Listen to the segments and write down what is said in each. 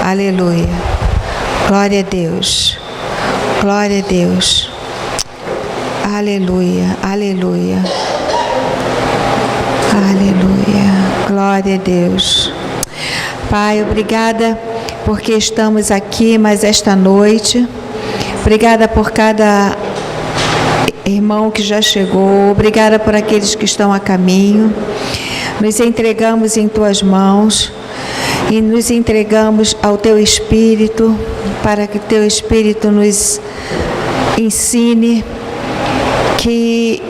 Aleluia. Glória a Deus. Glória a Deus. Aleluia. Aleluia. Aleluia. Glória a Deus. Pai, obrigada porque estamos aqui mais esta noite. Obrigada por cada irmão que já chegou. Obrigada por aqueles que estão a caminho. Nos entregamos em Tuas mãos e nos entregamos ao Teu Espírito, para que Teu Espírito nos ensine, que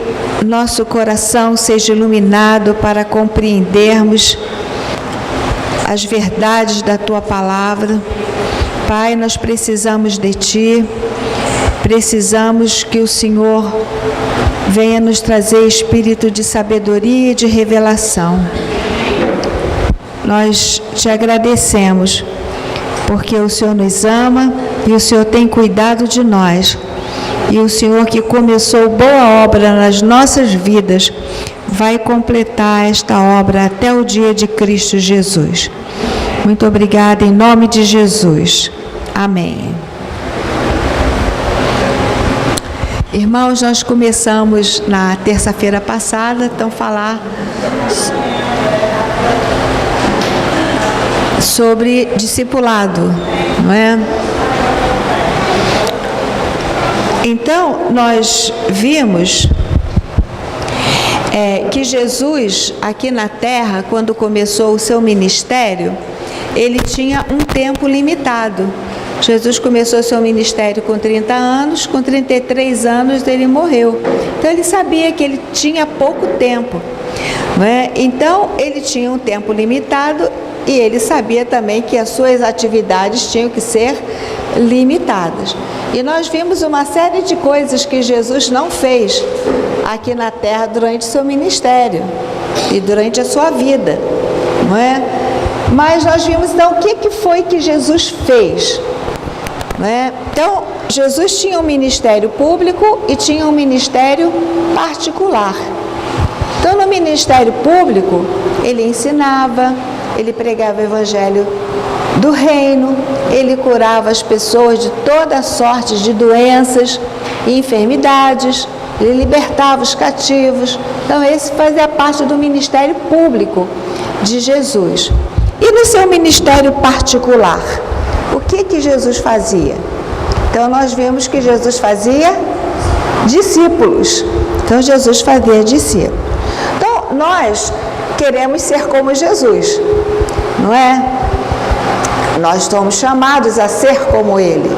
nosso coração seja iluminado para compreendermos as verdades da Tua palavra. Pai, nós precisamos de Ti, precisamos que o Senhor venha nos trazer espírito de sabedoria e de revelação. Nós Te agradecemos, porque o Senhor nos ama e o Senhor tem cuidado de nós. E o Senhor que começou boa obra nas nossas vidas, vai completar esta obra até o dia de Cristo Jesus. Muito obrigada, em nome de Jesus. Amém. Irmãos, nós começamos na terça-feira passada, então falar sobre discipulado, não é? Então, nós vimos que Jesus, aqui na terra, quando começou o seu ministério, ele tinha um tempo limitado. Jesus começou seu ministério com 30 anos, com 33 anos ele morreu. Então, ele sabia que ele tinha pouco tempo, não é? Então, ele tinha um tempo limitado e ele sabia também que as suas atividades tinham que ser limitadas. E nós vimos uma série de coisas que Jesus não fez aqui na terra durante seu ministério e durante a sua vida, não é? Mas nós vimos então o que foi que Jesus fez, não é? Então, Jesus tinha um ministério público e tinha um ministério particular. Então, no ministério público, ele ensinava, ele pregava o evangelho do reino, ele curava as pessoas de toda sorte de doenças e enfermidades, ele libertava os cativos. Então, esse fazia parte do ministério público de Jesus. E no seu ministério particular, o que Jesus fazia? Então, nós vimos que Jesus fazia discípulos. Então, Jesus fazia discípulos. Então, nós queremos ser como Jesus, não é? Nós somos chamados a ser como Ele.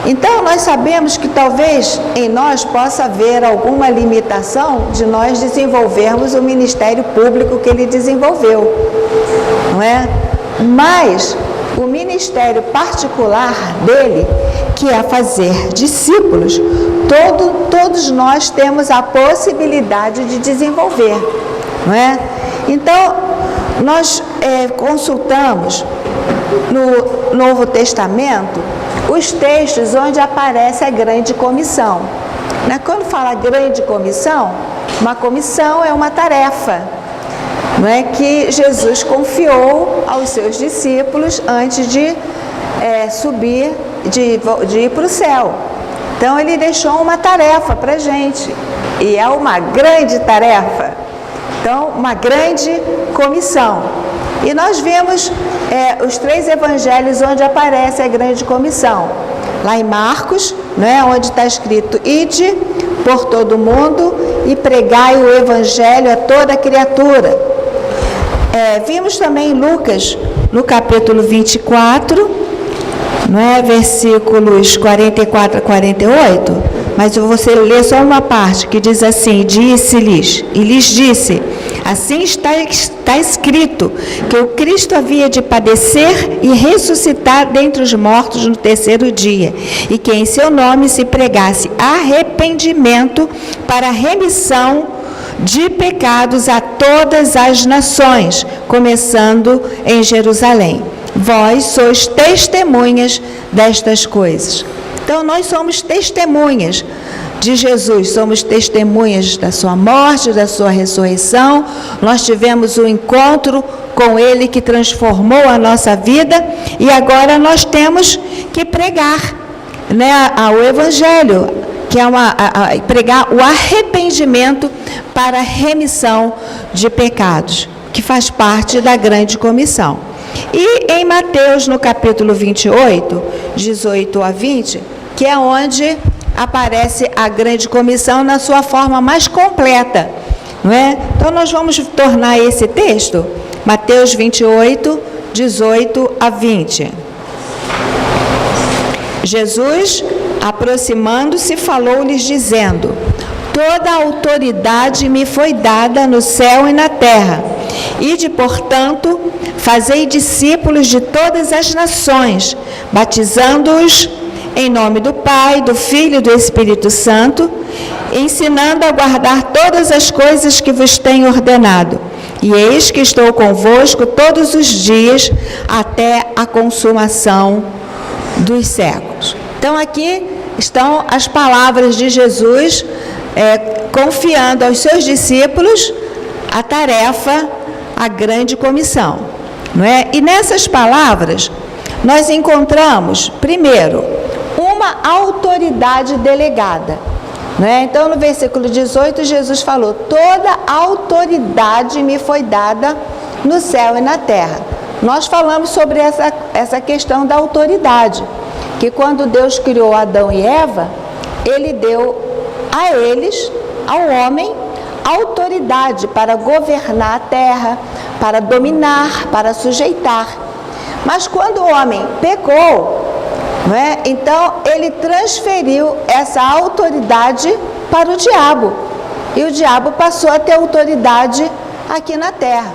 Então, nós sabemos que talvez em nós possa haver alguma limitação de nós desenvolvermos o ministério público que Ele desenvolveu, não é? Mas o ministério particular dele, que é fazer discípulos, todos nós temos a possibilidade de desenvolver, não é? Então, nós consultamos no Novo Testamento os textos onde aparece a grande comissão, né? Quando fala grande comissão, uma comissão é uma tarefa, não é, que Jesus confiou aos seus discípulos antes de subir, de ir para o céu. Então, ele deixou uma tarefa para a gente, e é uma grande tarefa. Então, uma grande comissão. E nós vimos os 3 evangelhos onde aparece a grande comissão. Lá em Marcos, né, onde está escrito: ide por todo o mundo e pregai o evangelho a toda criatura. Vimos também em Lucas, no capítulo 24, não é? Versículos 44 a 48, mas eu vou ler só uma parte que diz assim: disse-lhes, e lhes disse, assim está escrito, que o Cristo havia de padecer e ressuscitar dentre os mortos no 3º dia, e que em seu nome se pregasse arrependimento para remissão de pecados a todas as nações, começando em Jerusalém. Vós sois testemunhas destas coisas. Então, nós somos testemunhas, de Jesus, somos testemunhas da sua morte, da sua ressurreição. Nós tivemos um encontro com Ele que transformou a nossa vida e agora nós temos que pregar, né, o Evangelho, que é pregar o arrependimento para a remissão de pecados, que faz parte da grande comissão. E em Mateus, no capítulo 28, 18 a 20, que é onde aparece a grande comissão na sua forma mais completa, não é? Então nós vamos tornar esse texto, Mateus 28, 18 a 20. Jesus, aproximando-se, falou-lhes dizendo: toda a autoridade me foi dada no céu e na terra. Ide, portanto, fazei discípulos de todas as nações, batizando-os em nome do Pai, do Filho e do Espírito Santo, ensinando a guardar todas as coisas que vos tenho ordenado. E eis que estou convosco todos os dias, até a consumação dos séculos. Então, aqui estão as palavras de Jesus, confiando aos seus discípulos a tarefa, a grande comissão, não é? E nessas palavras, nós encontramos, primeiro, uma autoridade delegada, não é? Então, no versículo 18, Jesus falou: toda autoridade me foi dada no céu e na terra. Nós falamos sobre essa questão da autoridade, que quando Deus criou Adão e Eva, Ele deu a eles, ao homem, autoridade para governar a terra, para dominar, para sujeitar. Mas quando o homem pecou, não é? Então ele transferiu essa autoridade para o diabo. E o diabo passou a ter autoridade aqui na terra.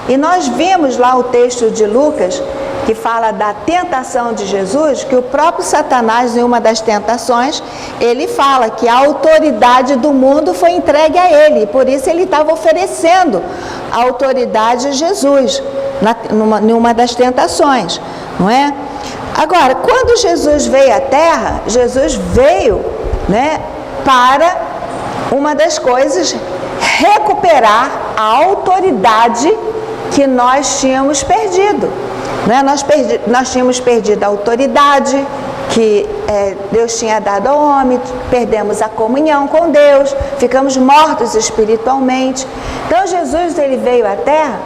E nós vimos lá o texto de Lucas, que fala da tentação de Jesus, que o próprio Satanás, em uma das tentações, ele fala que a autoridade do mundo foi entregue a ele, e por isso ele estava oferecendo a autoridade a Jesus, numa das tentações, não é? Agora, quando Jesus veio à Terra, Jesus veio, né, para uma das coisas, recuperar a autoridade que nós tínhamos perdido. Né? Nós tínhamos perdido a autoridade que Deus tinha dado ao homem, perdemos a comunhão com Deus, ficamos mortos espiritualmente. Então Jesus, ele veio à Terra,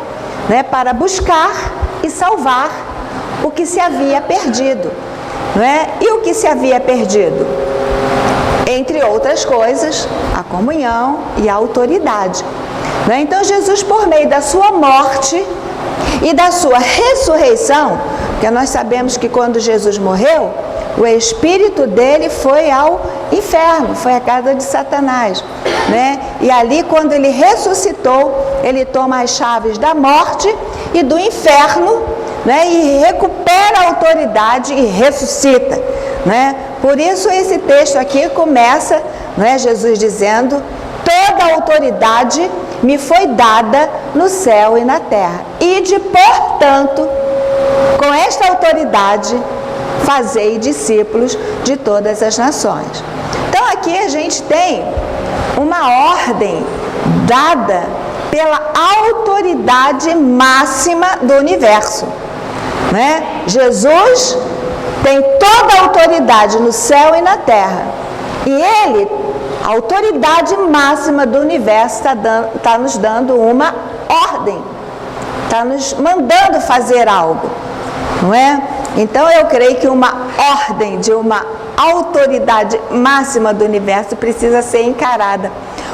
né, para buscar e salvar o que se havia perdido, não é? E o que se havia perdido? Entre outras coisas, a comunhão e a autoridade. Não é? Então Jesus, por meio da sua morte e da sua ressurreição, porque nós sabemos que quando Jesus morreu, o espírito dele foi ao inferno, foi à casa de Satanás, né? E ali, quando ele ressuscitou, ele toma as chaves da morte e do inferno, né? E recupera a autoridade e ressuscita, né? Por isso esse texto aqui começa, né, Jesus dizendo: toda a autoridade me foi dada no céu e na terra. Ide, portanto, com esta autoridade, fazei discípulos de todas as nações. Então aqui a gente tem uma ordem dada pela autoridade máxima do universo, né? Jesus tem toda a autoridade no céu e na terra. E ele, a autoridade máxima do universo, está nos dando uma ordem, está nos mandando fazer algo, não é? Então eu creio que uma ordem de uma autoridade máxima do universo precisa ser encarada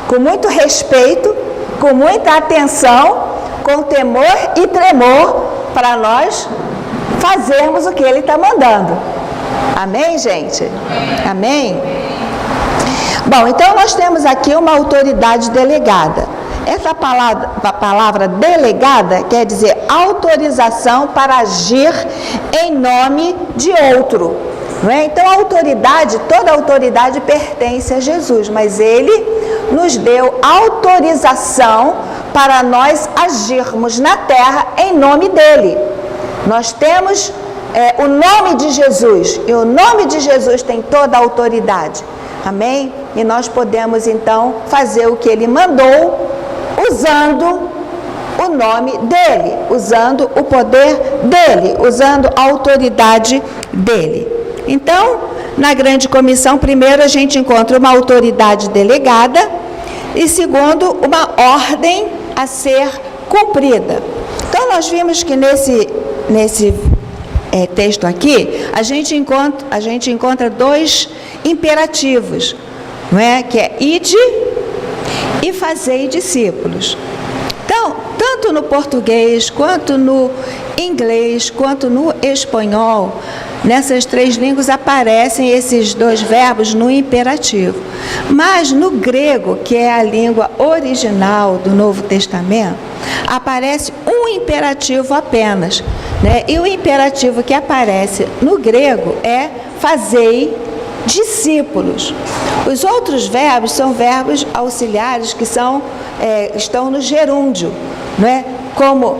com muito respeito, com muita atenção, com temor e tremor, para nós fazermos o que ele está mandando. Amém, gente? Amém? Bom, então nós temos aqui uma autoridade delegada. Essa palavra delegada quer dizer autorização para agir em nome de outro. Não é? Então a autoridade, toda a autoridade pertence a Jesus, mas ele nos deu autorização para nós agirmos na terra em nome dele. Nós temos o nome de Jesus, e o nome de Jesus tem toda a autoridade. Amém? E nós podemos então fazer o que ele mandou, usando o nome dele, usando o poder dele, usando a autoridade dele. Então, na grande comissão, primeiro a gente encontra uma autoridade delegada e segundo, uma ordem a ser cumprida. Então, nós vimos que nesse texto aqui, a gente encontra dois imperativos, não é? Que é ide e fazei discípulos. Então, tanto no português, quanto no inglês, quanto no espanhol, nessas três línguas aparecem esses dois verbos no imperativo. Mas no grego, que é a língua original do Novo Testamento, aparece um imperativo apenas, né? E o imperativo que aparece no grego é fazei discípulos. Os outros verbos são verbos auxiliares que estão no gerúndio, não é? Como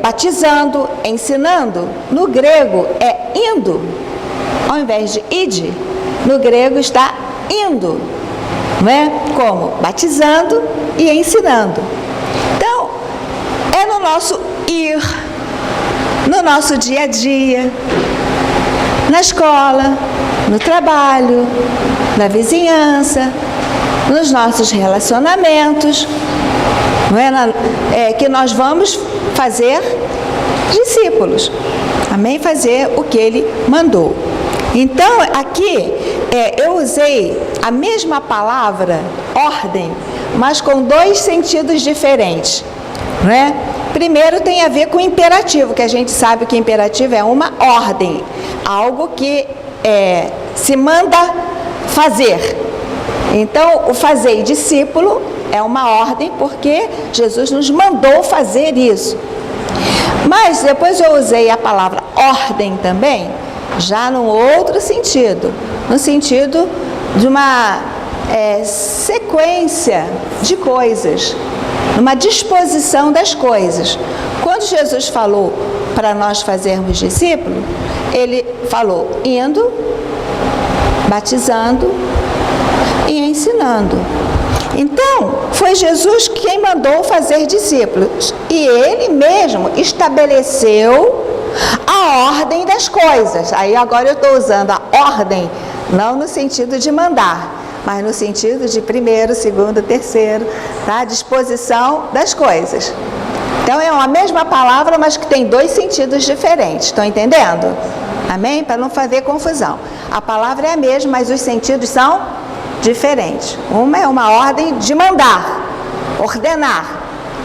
batizando, ensinando. No grego é indo, ao invés de ide, no grego está indo, não é? Como batizando e ensinando. Então, é no nosso ir, no nosso dia a dia, na escola, no trabalho, na vizinhança, nos nossos relacionamentos, não é? Que nós vamos fazer discípulos, amém? Fazer o que ele mandou. Então, aqui eu usei a mesma palavra, ordem, mas com dois sentidos diferentes, não é? Primeiro tem a ver com imperativo, que a gente sabe que imperativo é uma ordem, algo que se manda fazer. Então, o fazer discípulo é uma ordem, porque Jesus nos mandou fazer isso. Mas depois eu usei a palavra ordem também, já num outro sentido, no sentido de uma sequência de coisas, uma disposição das coisas. Quando Jesus falou para nós fazermos discípulo, ele falou indo, batizando e ensinando. Então, foi Jesus quem mandou fazer discípulos e ele mesmo estabeleceu a ordem das coisas. Aí agora eu estou usando a ordem, não no sentido de mandar, mas no sentido de primeiro, segundo, terceiro, tá? Disposição das coisas. Então é uma mesma palavra, mas que tem dois sentidos diferentes. Estão entendendo? Amém? Para não fazer confusão. A palavra é a mesma, mas os sentidos são diferentes. Uma é uma ordem de mandar, ordenar,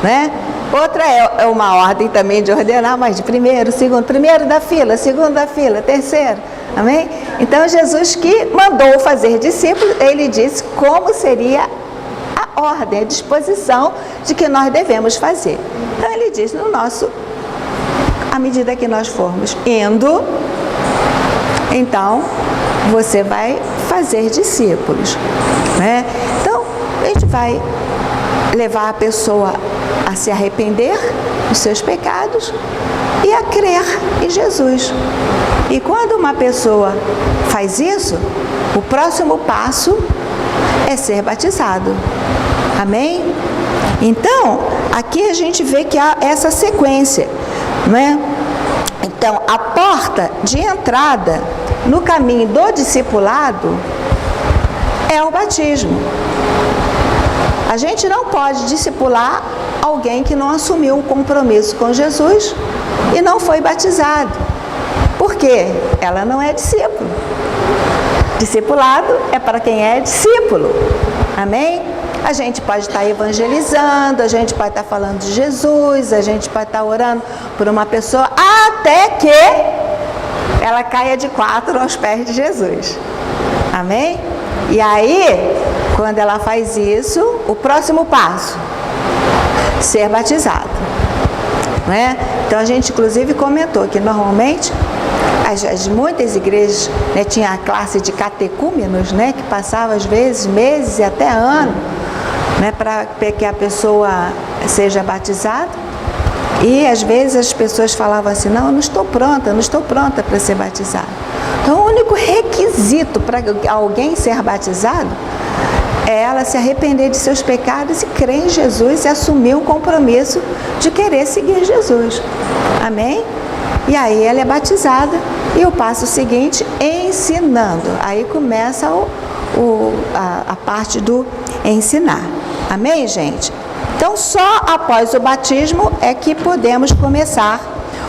né? Outra é uma ordem também de ordenar, mas de primeiro, segundo, primeiro da fila, segundo da fila, terceiro, amém? Então Jesus que mandou fazer discípulos, ele disse como seria a ordem, a disposição de que nós devemos fazer. Então ele diz à medida que nós formos indo, então você vai fazer discípulos, né? Então a gente vai levar a pessoa a se arrepender dos seus pecados e a crer em Jesus. E quando uma pessoa faz isso, o próximo passo é ser batizado. Amém? Então, aqui a gente vê que há essa sequência, não é? Então, a porta de entrada no caminho do discipulado é o batismo. A gente não pode discipular alguém que não assumiu um compromisso com Jesus e não foi batizado. Por quê? Ela não é discípulo. Discipulado é para quem é discípulo. Amém? A gente pode estar evangelizando, a gente pode estar falando de Jesus, a gente pode estar orando por uma pessoa até que ela caia de quatro aos pés de Jesus. Amém? E aí, quando ela faz isso, o próximo passo, ser batizado. Não é? Então a gente inclusive comentou que normalmente muitas igrejas, né, tinha a classe de catecúmenos, né, que passava às vezes meses e até anos, né, para que a pessoa seja batizada. E às vezes as pessoas falavam assim, não, eu não estou pronta para ser batizada. Então o único requisito para alguém ser batizado é ela se arrepender de seus pecados e crer em Jesus e assumir um compromisso de querer seguir Jesus. Amém? E aí ela é batizada e o passo seguinte, ensinando. Aí começa a parte do ensinar. Amém, gente? Então, só após o batismo é que podemos começar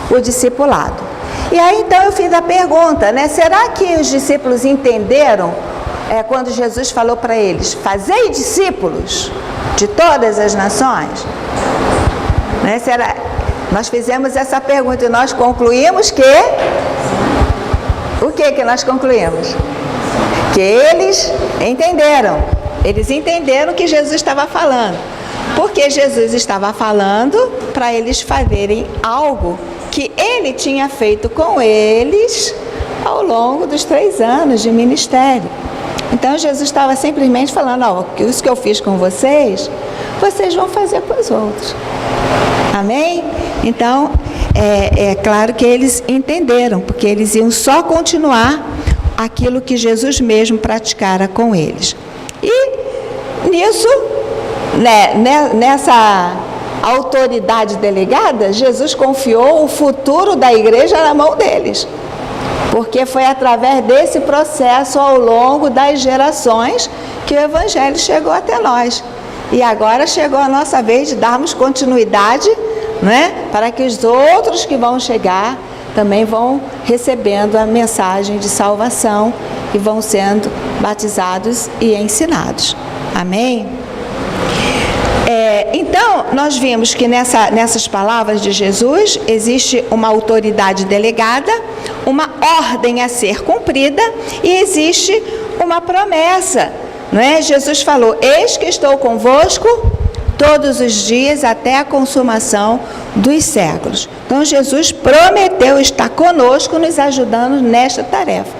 o discipulado. E aí, então, eu fiz a pergunta, né? Será que os discípulos entenderam quando Jesus falou para eles, fazei discípulos de todas as nações? Né? Nós fizemos essa pergunta e nós concluímos que... O que nós concluímos? Que eles entenderam. Eles entenderam o que Jesus estava falando. Porque Jesus estava falando para eles fazerem algo que ele tinha feito com eles ao longo dos 3 anos de ministério. Então Jesus estava simplesmente falando, isso que eu fiz com vocês, vocês vão fazer com os outros. Amém? Então, é claro que eles entenderam, porque eles iam só continuar aquilo que Jesus mesmo praticara com eles. E nisso, nessa autoridade delegada, Jesus confiou o futuro da igreja na mão deles. Porque foi através desse processo ao longo das gerações que o Evangelho chegou até nós. E agora chegou a nossa vez de darmos continuidade, né, para que os outros que vão chegar também vão recebendo a mensagem de salvação e vão sendo batizados e ensinados. Amém? Então, nós vimos que nessas palavras de Jesus existe uma autoridade delegada, uma ordem a ser cumprida e existe uma promessa, não é? Jesus falou, eis que estou convosco todos os dias até a consumação dos séculos. Então, Jesus prometeu estar conosco, nos ajudando nesta tarefa.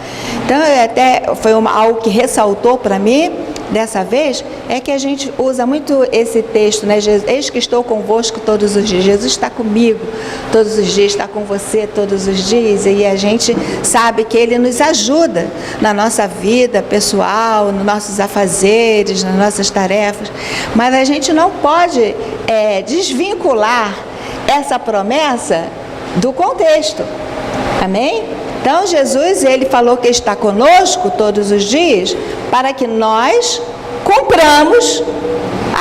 Então, foi algo que ressaltou para mim, dessa vez, é que a gente usa muito esse texto, né? Eis que estou convosco todos os dias. Jesus está comigo todos os dias, está com você todos os dias, e a gente sabe que Ele nos ajuda na nossa vida pessoal, nos nossos afazeres, nas nossas tarefas, mas a gente não pode desvincular essa promessa do contexto. Amém? Então, Jesus, Ele falou que está conosco todos os dias para que nós cumpramos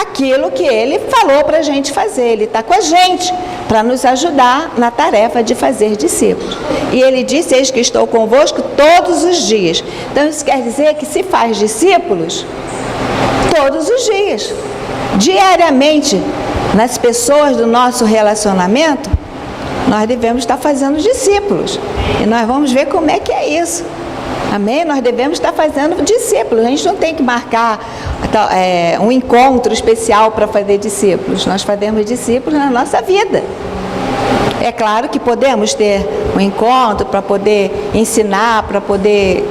aquilo que Ele falou para a gente fazer. Ele está com a gente para nos ajudar na tarefa de fazer discípulos. E Ele disse, eis que estou convosco todos os dias. Então, isso quer dizer que se faz discípulos todos os dias, diariamente, nas pessoas do nosso relacionamento, nós devemos estar fazendo discípulos. E nós vamos ver como é que é isso. Amém? Nós devemos estar fazendo discípulos. A gente não tem que marcar um encontro especial para fazer discípulos. Nós fazemos discípulos na nossa vida. É claro que podemos ter um encontro para poder ensinar, para poder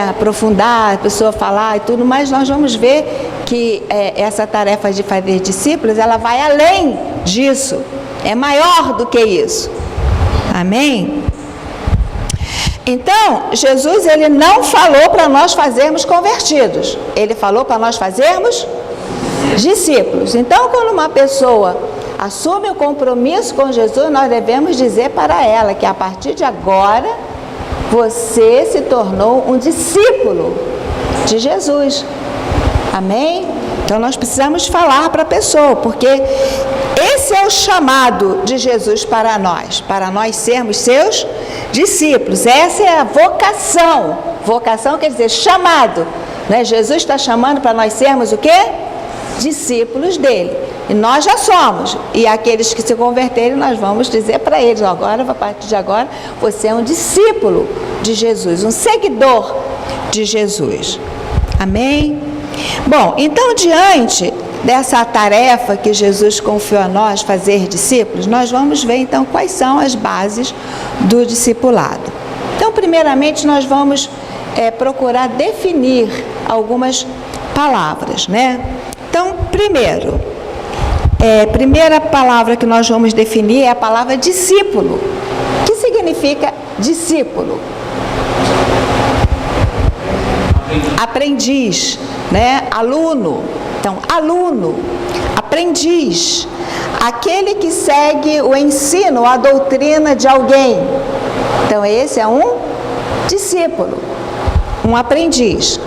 aprofundar, a pessoa falar e tudo, mas nós vamos ver que essa tarefa de fazer discípulos, ela vai além disso. É maior do que isso. Amém? Então, Jesus, Ele não falou para nós fazermos convertidos. Ele falou para nós fazermos discípulos. Então, quando uma pessoa assume o compromisso com Jesus, nós devemos dizer para ela que a partir de agora, você se tornou um discípulo de Jesus. Amém? Então, nós precisamos falar para a pessoa, porque esse é o chamado de Jesus para nós sermos seus discípulos. Essa é a vocação. Vocação quer dizer chamado, né? Jesus está chamando para nós sermos o quê? Discípulos dele. E nós já somos. E aqueles que se converterem, nós vamos dizer para eles, agora, a partir de agora, você é um discípulo de Jesus, um seguidor de Jesus. Amém? Bom, então, diante dessa tarefa que Jesus confiou a nós, fazer discípulos, nós vamos ver então quais são as bases do discipulado. Então, primeiramente, nós vamos procurar definir algumas palavras, né? Então, primeira palavra que nós vamos definir é a palavra discípulo. O que significa discípulo? aprendiz, né? Aluno. Então, aluno, aprendiz, aquele que segue o ensino, a doutrina de alguém. Então, esse é um discípulo, um aprendiz.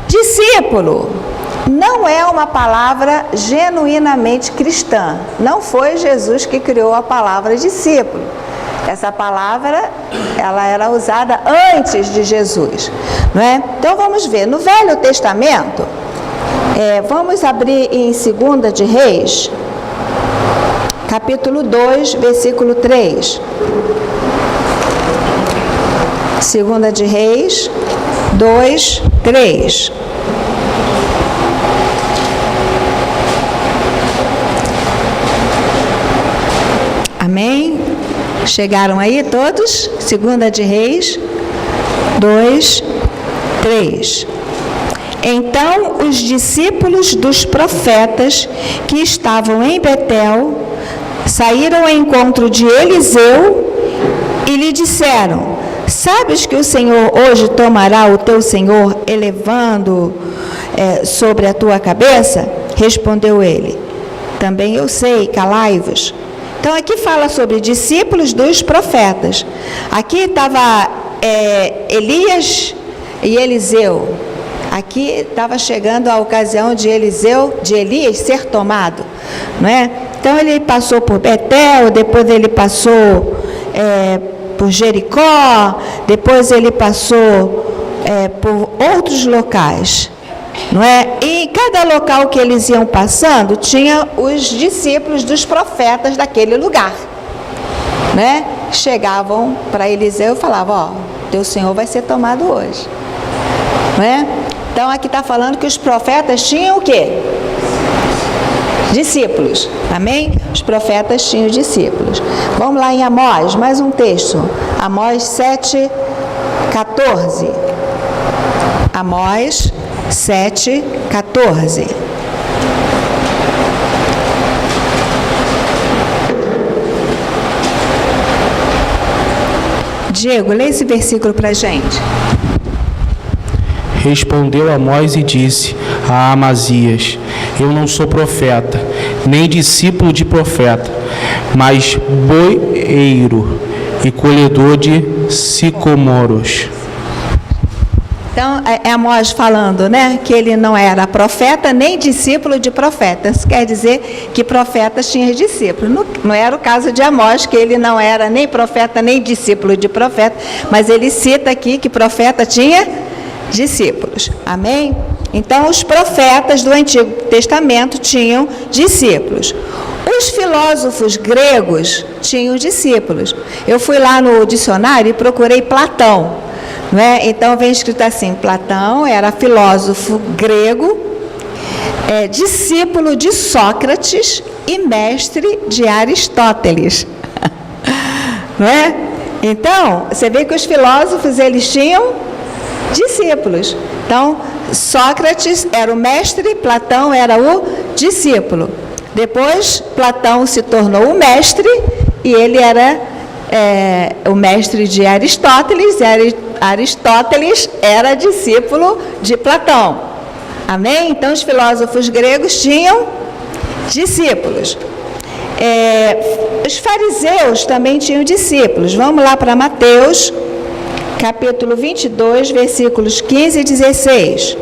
Discípulo não é uma palavra genuinamente cristã. Não foi Jesus que criou a palavra discípulo. Essa palavra, ela era usada antes de Jesus, não é? Então vamos ver, no Velho Testamento, vamos abrir em 2 de Reis, capítulo 2, versículo 3. 2 de Reis, 2, 3. Amém? Chegaram aí todos? 2 de Reis 2, 3. Então os discípulos dos profetas que estavam em Betel saíram ao encontro de Eliseu e lhe disseram: sabes que o Senhor hoje tomará o teu senhor elevando sobre a tua cabeça? Respondeu ele: também eu sei, calai-vos. Então aqui fala sobre discípulos dos profetas. Aqui estava Elias e Eliseu. Aqui estava chegando a ocasião de Elias ser tomado, não é? Então ele passou por Betel, depois ele passou por Jericó, depois ele passou por outros locais, não é? E em cada local que eles iam passando, tinha os discípulos dos profetas daquele lugar, né? Chegavam para Eliseu e falavam: ó, teu senhor vai ser tomado hoje, não é? Então aqui está falando que os profetas tinham o quê? Discípulos, amém? Os profetas tinham discípulos. Vamos lá em Amós, mais um texto. Amós 7, 14. Amós 7, 14. Diego, lê esse versículo para a gente. Respondeu Amós e disse a Amazias: eu não sou profeta, nem discípulo de profeta, mas boeiro e colhedor de sicomoros. Então, é Amós falando, né, que ele não era profeta nem discípulo de profeta. Isso quer dizer que profetas tinham discípulos. Não era o caso de Amós, que ele não era nem profeta nem discípulo de profeta, mas ele cita aqui que profeta tinha discípulos. Amém? Então, os profetas do Antigo Testamento tinham discípulos. Os filósofos gregos tinham discípulos. Eu fui lá no dicionário e procurei Platão, não é? Então, vem escrito assim: Platão era filósofo grego, discípulo de Sócrates e mestre de Aristóteles. Não é? Então, você vê que os filósofos, eles tinham discípulos. Então, Sócrates era o mestre, Platão era o discípulo. Depois, Platão se tornou o mestre e ele era o mestre de Aristóteles, e Aristóteles era discípulo de Platão. Amém? Então, os filósofos gregos tinham discípulos. Os fariseus também tinham discípulos. Vamos lá para Mateus, capítulo 22, versículos 15 e 16.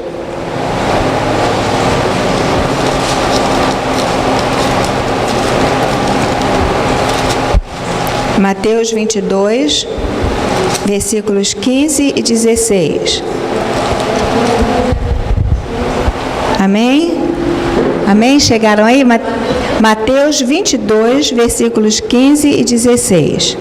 Mateus 22, versículos 15 e 16. Amém? Amém? Chegaram aí? Mateus 22, versículos 15 e 16.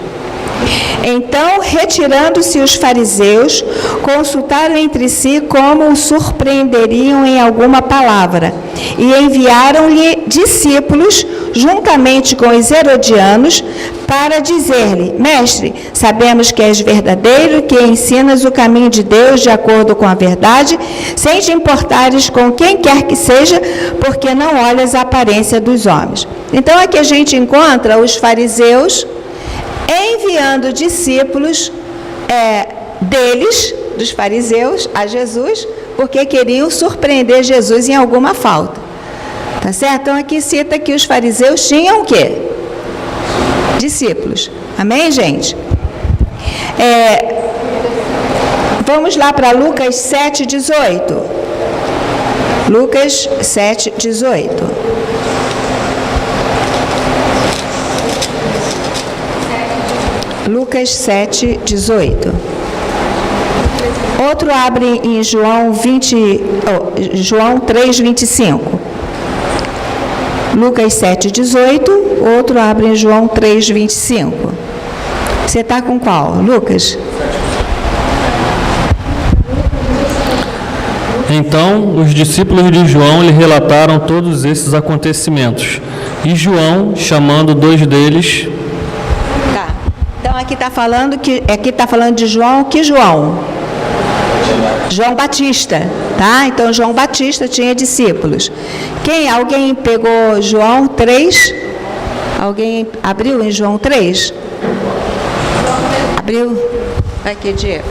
Então, retirando-se os fariseus, consultaram entre si como o surpreenderiam em alguma palavra, e enviaram-lhe discípulos, juntamente com os herodianos, para dizer-lhe: Mestre, sabemos que és verdadeiro, que ensinas o caminho de Deus de acordo com a verdade, sem te importares com quem quer que seja, porque não olhas a aparência dos homens. Então, aqui a gente encontra os fariseus enviando discípulos deles, dos fariseus a Jesus, porque queriam surpreender Jesus em alguma falta. Tá certo? Então aqui cita que os fariseus tinham o quê? Discípulos. Amém, gente? Vamos lá para Lucas 7:18. Lucas 7:18. Lucas 7:18. Outro abre em João 3:25. Lucas 7:18, outro abre em João 3:25. Você está com qual, Lucas? Então, os discípulos de João lhe relataram todos esses acontecimentos. E João, chamando 2 deles... Tá. Então, aqui está falando de João, que João? João Batista, tá? Então, João Batista tinha discípulos. Alguém pegou João 3? Alguém abriu em João 3? Abriu? Aqui, Diego.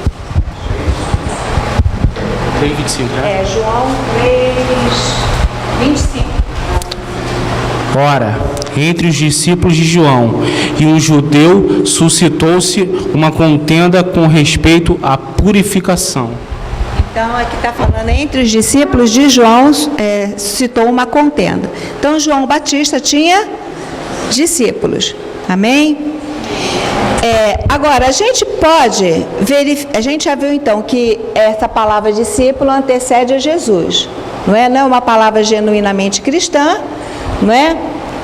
3:25, né? João 3:25. Ora, entre os discípulos de João e um judeu suscitou-se uma contenda com respeito à purificação. Então, aqui está falando, entre os discípulos de João, citou uma contenda. Então, João Batista tinha discípulos. Amém? Agora, a gente pode verificar, a gente já viu então que essa palavra discípulo antecede a Jesus. Não é uma palavra genuinamente cristã, não é?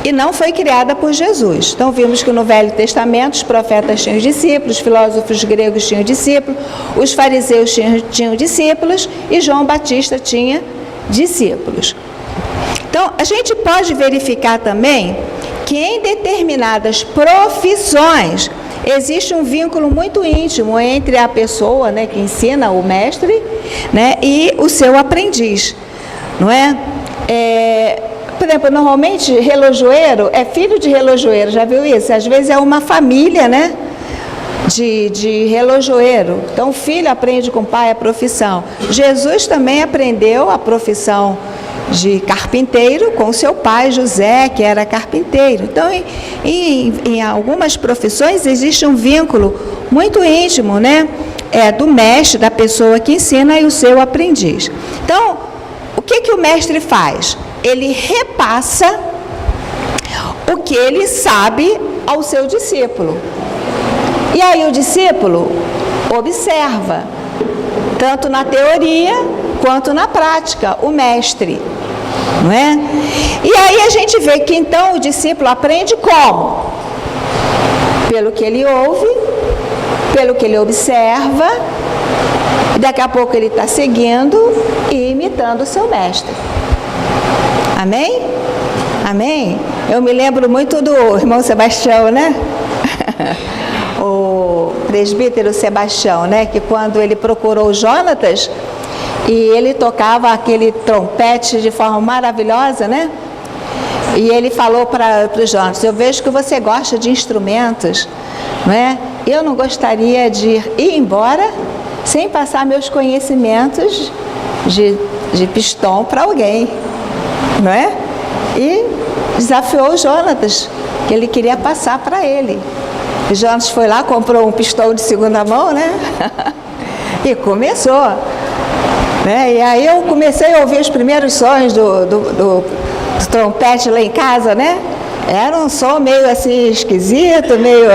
E não foi criada por Jesus. Então, vimos que no Velho Testamento os profetas tinham discípulos, os filósofos gregos tinham discípulos, os fariseus tinham discípulos e João Batista tinha discípulos. Então, a gente pode verificar também que em determinadas profissões existe um vínculo muito íntimo entre a pessoa, né, que ensina, o mestre, né, e o seu aprendiz, não é? Por exemplo, normalmente relojoeiro é filho de relojoeiro, já viu isso? Às vezes é uma família, né, de relojoeiro. Então o filho aprende com o pai a profissão. Jesus também aprendeu a profissão de carpinteiro com seu pai José, que era carpinteiro. Então, em algumas profissões existe um vínculo muito íntimo, né? Do mestre, da pessoa que ensina e o seu aprendiz. Então, o que o mestre faz? Ele repassa o que ele sabe ao seu discípulo. E aí o discípulo observa, tanto na teoria quanto na prática, o mestre, não é? E aí a gente vê que então o discípulo aprende como? Pelo que ele ouve, pelo que ele observa, e daqui a pouco ele está seguindo e imitando o seu mestre. Amém? Amém? Eu me lembro muito do irmão Sebastião, né? O presbítero Sebastião, né? Que quando ele procurou Jonatas, e ele tocava aquele trompete de forma maravilhosa, né? E ele falou para o Jonatas: eu vejo que você gosta de instrumentos, não é? Eu não gostaria de ir embora sem passar meus conhecimentos de pistão para alguém, não é? E desafiou o Jonatas, que ele queria passar para ele. O Jonatas foi lá, comprou um pistão de segunda mão, né? E começou. Né? E aí eu comecei a ouvir os primeiros sons do trompete lá em casa, né? Era um som meio assim esquisito, meio...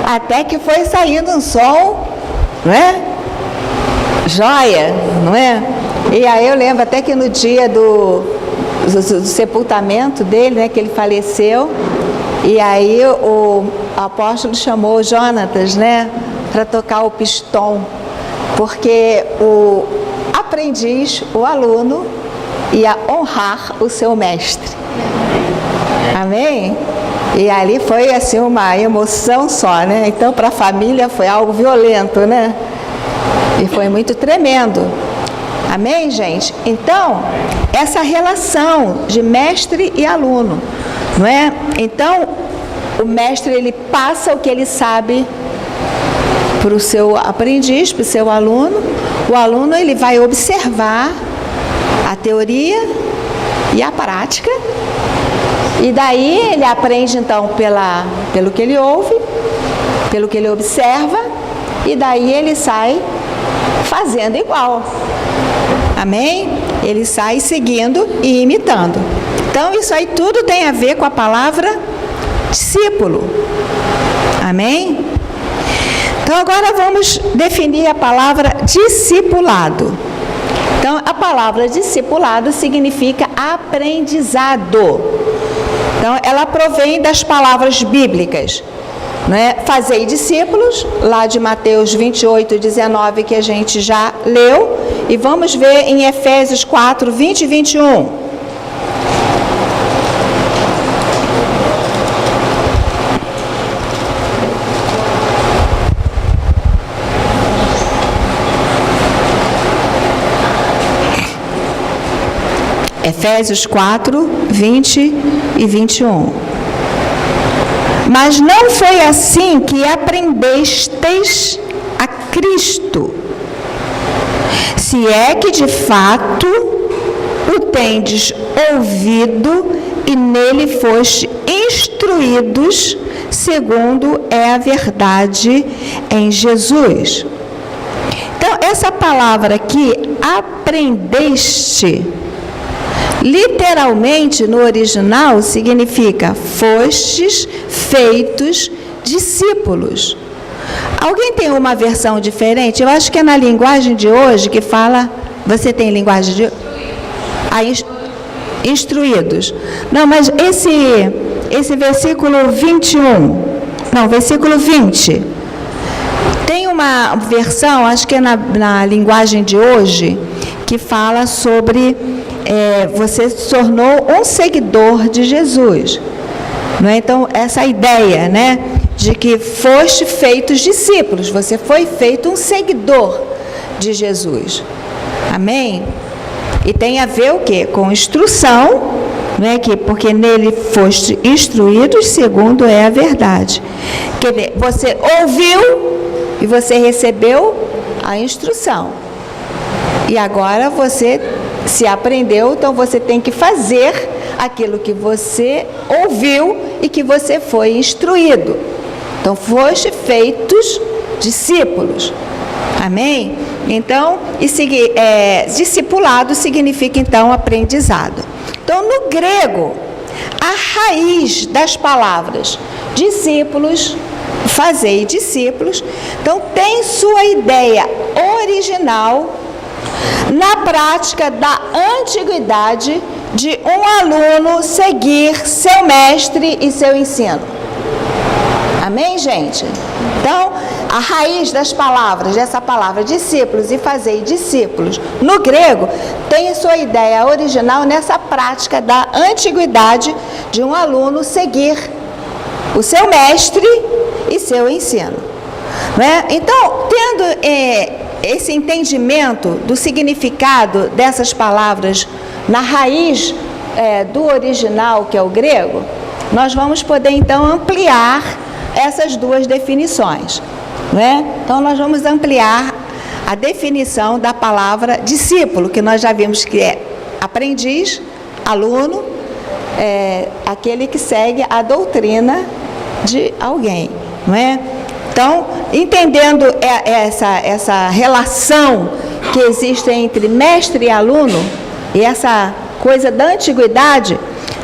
Até que foi saindo um som, não é? Joia, não é? E aí eu lembro até que no dia do sepultamento dele, né, que ele faleceu, e aí o apóstolo chamou o Jonatas, né, para tocar o pistão, porque o aprendiz, o aluno, ia honrar o seu mestre. Amém? E ali foi assim uma emoção só, né? Então para a família foi algo violento, né? E foi muito tremendo. Amém, gente? Então, essa relação de mestre e aluno, não é? Então, o mestre, ele passa o que ele sabe para o seu aprendiz, para o seu aluno. O aluno ele vai observar a teoria e a prática, e daí ele aprende então pelo que ele ouve, pelo que ele observa, e daí ele sai fazendo igual. Amém? Ele sai seguindo e imitando. Então isso aí tudo tem a ver com a palavra discípulo. Amém? Então agora vamos definir a palavra discipulado. Então a palavra discipulado significa aprendizado. Então ela provém das palavras bíblicas, né? Fazei discípulos, lá de Mateus 28:19, que a gente já leu, e vamos ver em Efésios 4:20 e 21. Efésios 4:20 e 21. Mas não foi assim que aprendestes a Cristo, se é que de fato o tendes ouvido e nele foste instruídos, segundo é a verdade em Jesus. Então, essa palavra aqui, aprendeste, literalmente no original significa fostes feitos discípulos. Alguém tem uma versão diferente? Eu acho que é na linguagem de hoje que fala. Você tem linguagem de instruídos. Não, mas esse versículo 21, não, versículo 20. Tem uma versão, acho que é na linguagem de hoje, que fala sobre você se tornou um seguidor de Jesus. Não é? Então, essa ideia, né, de que foste feitos discípulos, você foi feito um seguidor de Jesus. Amém? E tem a ver o quê? Com instrução, né, porque nele foste instruídos, segundo é a verdade. Quer dizer, você ouviu e você recebeu a instrução. E agora você se aprendeu, então você tem que fazer aquilo que você ouviu e que você foi instruído. Então, foste feitos discípulos. Amém? Então, discipulado significa, então, aprendizado. Então, no grego, a raiz das palavras discípulos, fazei discípulos, então, tem sua ideia original na prática da antiguidade de um aluno seguir seu mestre e seu ensino. Amém, gente? Então, a raiz das palavras, dessa palavra discípulos e fazei discípulos, no grego, tem sua ideia original nessa prática da antiguidade de um aluno seguir o seu mestre e seu ensino. Né? Então, tendo esse entendimento do significado dessas palavras na raiz do original, que é o grego, nós vamos poder então ampliar essas duas definições. Né? Então nós vamos ampliar a definição da palavra discípulo, que nós já vimos que é aprendiz, aluno, aquele que segue a doutrina de alguém. Não é? Então, entendendo essa relação que existe entre mestre e aluno, e essa coisa da antiguidade,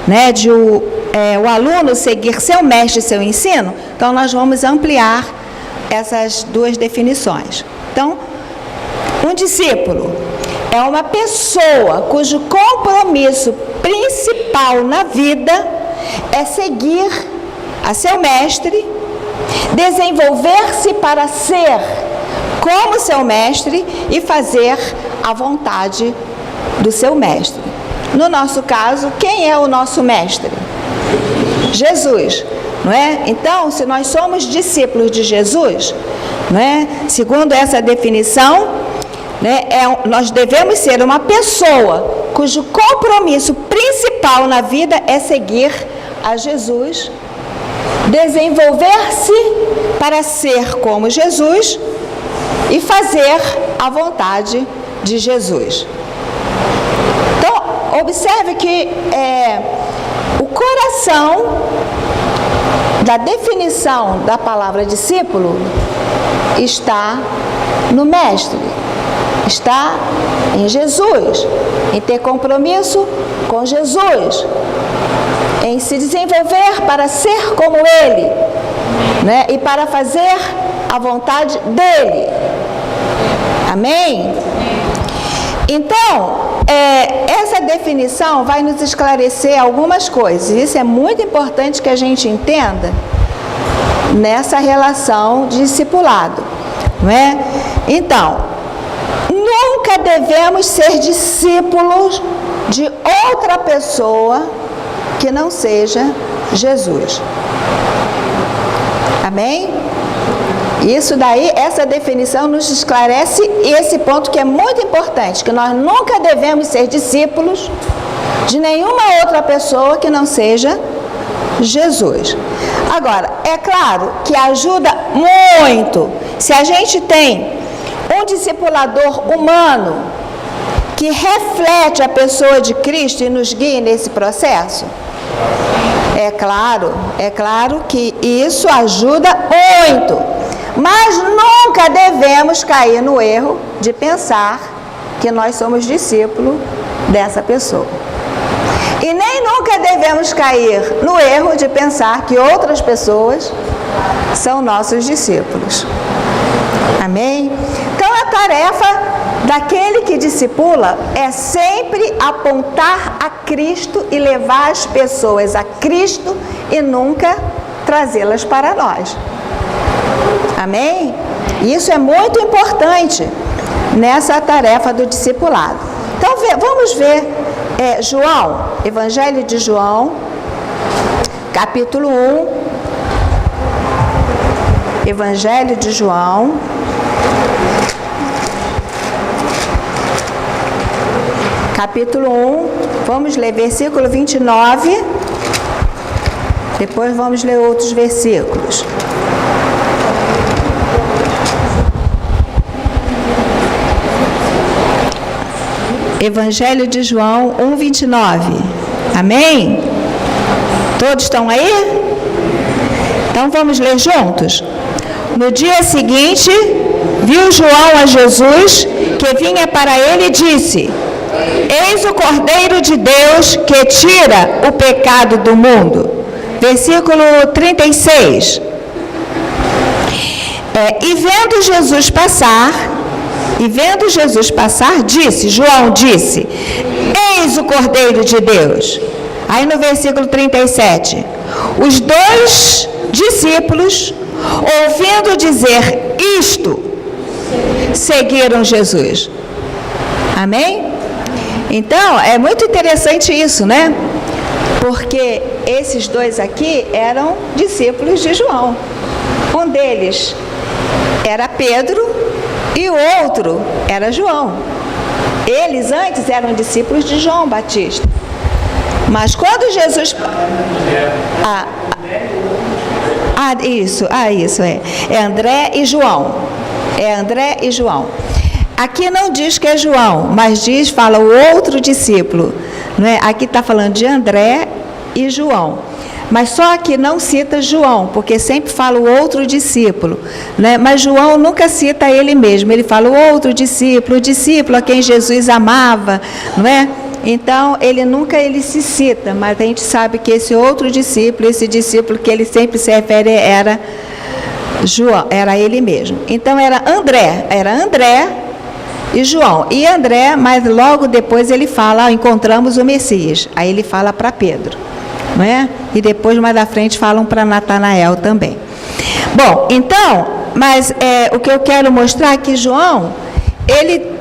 né, de o aluno seguir seu mestre e seu ensino, então nós vamos ampliar essas duas definições. Então, um discípulo é uma pessoa cujo compromisso principal na vida é seguir a seu mestre, desenvolver-se para ser como seu mestre e fazer a vontade do seu mestre. No nosso caso, quem é o nosso mestre? Jesus, não é? Então, se nós somos discípulos de Jesus, não é? Segundo essa definição, né, nós devemos ser uma pessoa cujo compromisso principal na vida é seguir a Jesus desenvolver-se para ser como Jesus e fazer a vontade de Jesus. Então, observe que o coração da definição da palavra discípulo está no Mestre, está em Jesus, em ter compromisso com Jesus, em se desenvolver para ser como Ele, né? E para fazer a vontade dEle. Amém? Então, essa definição vai nos esclarecer algumas coisas. Isso é muito importante que a gente entenda nessa relação de discipulado, não é? Então, nunca devemos ser discípulos de outra pessoa que não seja Jesus. Amém? Isso daí, essa definição nos esclarece esse ponto que é muito importante, que nós nunca devemos ser discípulos de nenhuma outra pessoa que não seja Jesus. Agora, é claro que ajuda muito se a gente tem um discipulador humano que reflete a pessoa de Cristo e nos guia nesse processo. É claro que isso ajuda muito, mas nunca devemos cair no erro de pensar que nós somos discípulos dessa pessoa. E nem nunca devemos cair no erro de pensar que outras pessoas são nossos discípulos. Amém? Então a tarefa daquele que discipula é sempre apontar a Cristo e levar as pessoas a Cristo e nunca trazê-las para nós. Amém? Isso é muito importante nessa tarefa do discipulado. Então vamos ver João, Evangelho de João, capítulo 1. Evangelho de João, capítulo 1, vamos ler versículo 29, depois vamos ler outros versículos. Evangelho de João 1, 29. Amém? Todos estão aí? Então vamos ler juntos. No dia seguinte, viu João a Jesus, que vinha para ele e disse: Eis o Cordeiro de Deus que tira o pecado do mundo. Versículo 36. E vendo Jesus passar, João disse: Eis o Cordeiro de Deus. Aí no versículo 37, os dois discípulos, ouvindo dizer isto, seguiram Jesus. Amém? Então, é muito interessante isso, né? Porque esses dois aqui eram discípulos de João. Um deles era Pedro e o outro era João. Eles antes eram discípulos de João Batista. Mas quando Jesus... Isso é. É André e João. Aqui não diz que é João, mas fala o outro discípulo. Não é? Aqui está falando de André e João. Mas só que não cita João, porque sempre fala o outro discípulo. Né? Mas João nunca cita ele mesmo. Ele fala o outro discípulo, o discípulo a quem Jesus amava. Não é? Então, ele nunca se cita, mas a gente sabe que esse outro discípulo, esse discípulo que ele sempre se refere era João, era ele mesmo. Então, era André e João. E André, mas logo depois ele fala, encontramos o Messias. Aí ele fala para Pedro, não é? E depois, mais à frente, falam para Natanael também. Bom, então, mas o que eu quero mostrar é que João, ele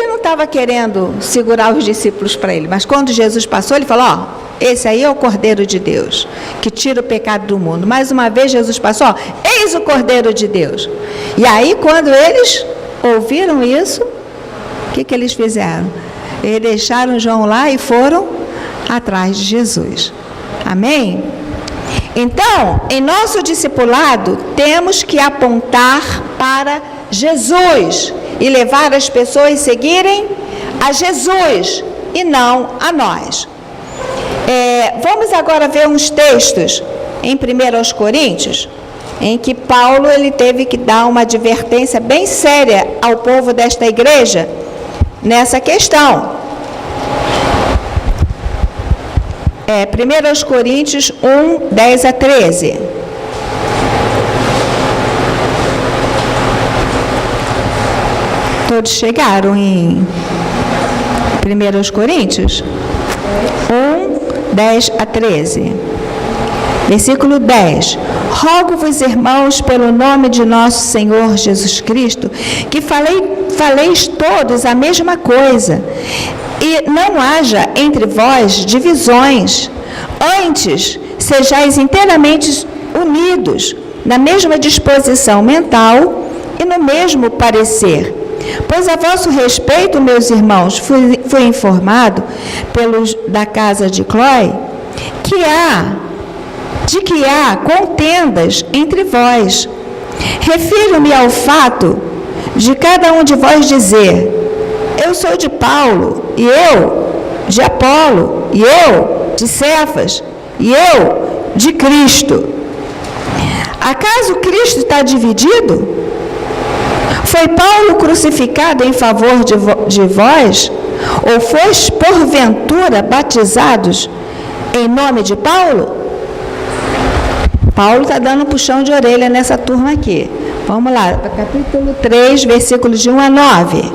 não estava querendo segurar os discípulos para ele, mas quando Jesus passou, ele falou, esse aí é o Cordeiro de Deus, que tira o pecado do mundo. Mais uma vez Jesus passou, eis o Cordeiro de Deus. E aí, quando eles ouviram isso, o que eles fizeram? Eles deixaram João lá e foram atrás de Jesus. Amém? Então, em nosso discipulado, temos que apontar para Jesus e levar as pessoas a seguirem a Jesus e não a nós. Vamos agora ver uns textos em 1 Coríntios, em que Paulo ele teve que dar uma advertência bem séria ao povo desta igreja nessa questão. 1 Coríntios 1, 10 a 13. Todos chegaram em 1 Coríntios 1, 10 a 13. Versículo 10. Rogo-vos, irmãos, pelo nome de nosso Senhor Jesus Cristo, que faleis todos a mesma coisa, e não haja entre vós divisões. Antes, sejais inteiramente unidos, na mesma disposição mental e no mesmo parecer. Pois a vosso respeito, meus irmãos, fui informado pelos da casa de Cloé que há contendas entre vós. Refiro-me ao fato de cada um de vós dizer: eu sou de Paulo, e eu de Apolo, e eu de Cefas, e eu de Cristo. Acaso Cristo está dividido? Foi Paulo crucificado em favor de vós? Ou foste porventura batizados em nome de Paulo? Paulo está dando um puxão de orelha nessa turma aqui. Vamos lá, capítulo 3, versículos de 1 a 9.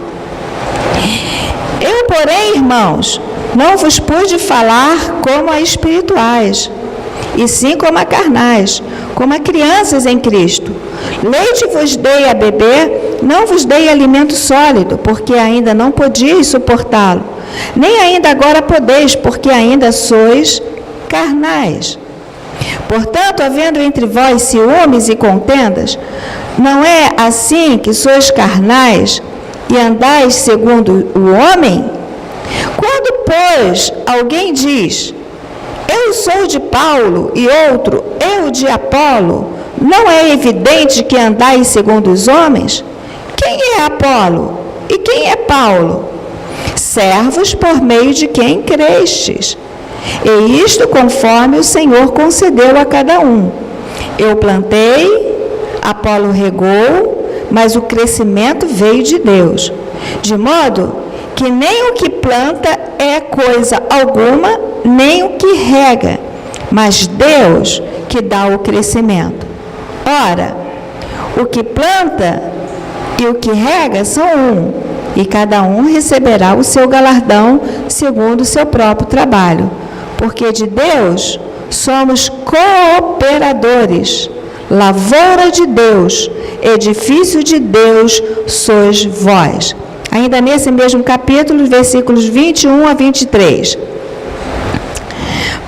Eu, porém, irmãos, não vos pude falar como a espirituais, e sim como a carnais, como a crianças em Cristo. Leite vos dei a beber, não vos dei alimento sólido, porque ainda não podíeis suportá-lo. Nem ainda agora podeis, porque ainda sois carnais. Portanto, havendo entre vós ciúmes e contendas, não é assim que sois carnais e andais segundo o homem? Quando, pois, alguém diz: eu sou de Paulo, e outro: eu de Apolo, não é evidente que andais segundo os homens? Quem é Apolo? E quem é Paulo? Servos por meio de quem crestes. E isto conforme o Senhor concedeu a cada um. Eu plantei, Apolo regou, mas o crescimento veio de Deus. De modo que nem o que planta é coisa alguma, nem o que rega, mas Deus que dá o crescimento. Ora, o que planta e o que rega são um, e cada um receberá o seu galardão segundo o seu próprio trabalho. Porque de Deus somos cooperadores, lavoura de Deus, edifício de Deus sois vós. Ainda nesse mesmo capítulo, versículos 21 a 23.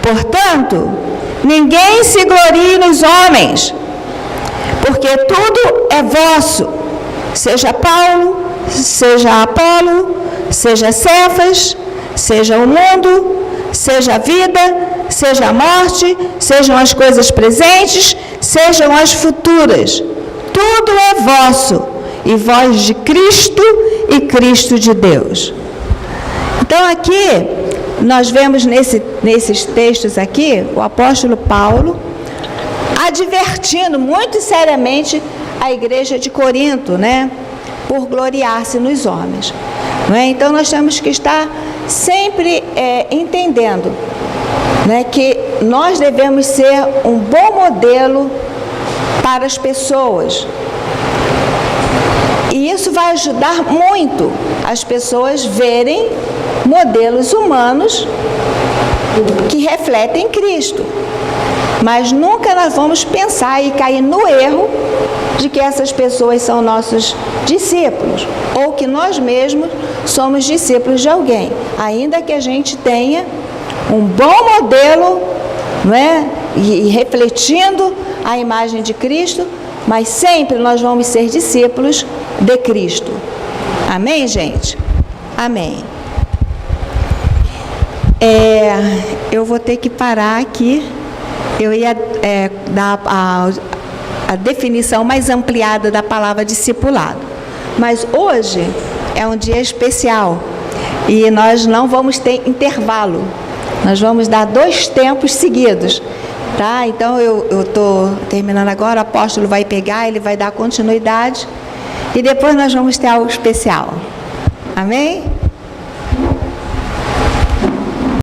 Portanto, ninguém se glorie nos homens, porque tudo é vosso, seja Paulo, seja Apolo, seja Cefas, seja o mundo, seja a vida, seja a morte, sejam as coisas presentes, sejam as futuras. Tudo é vosso, e vós de Cristo e Cristo de Deus. Então aqui, nós vemos nesses textos aqui, o apóstolo Paulo advertindo muito seriamente a igreja de Corinto, né? Por gloriar-se nos homens. Não é? Então nós temos que estar sempre entendendo, né, que nós devemos ser um bom modelo para as pessoas. E isso vai ajudar muito as pessoas verem modelos humanos que refletem Cristo. Mas nunca nós vamos pensar e cair no erro de que essas pessoas são nossos discípulos, ou que nós mesmos somos discípulos de alguém, ainda que a gente tenha um bom modelo, não é? E refletindo a imagem de Cristo, mas sempre nós vamos ser discípulos de Cristo. Amém, gente? Amém. Eu vou ter que parar aqui, eu ia dar a definição mais ampliada da palavra discipulado. Mas hoje é um dia especial e nós não vamos ter intervalo. Nós vamos dar 2 tempos seguidos. Tá? Então, eu estou terminando agora, o apóstolo vai pegar, ele vai dar continuidade e depois nós vamos ter algo especial. Amém?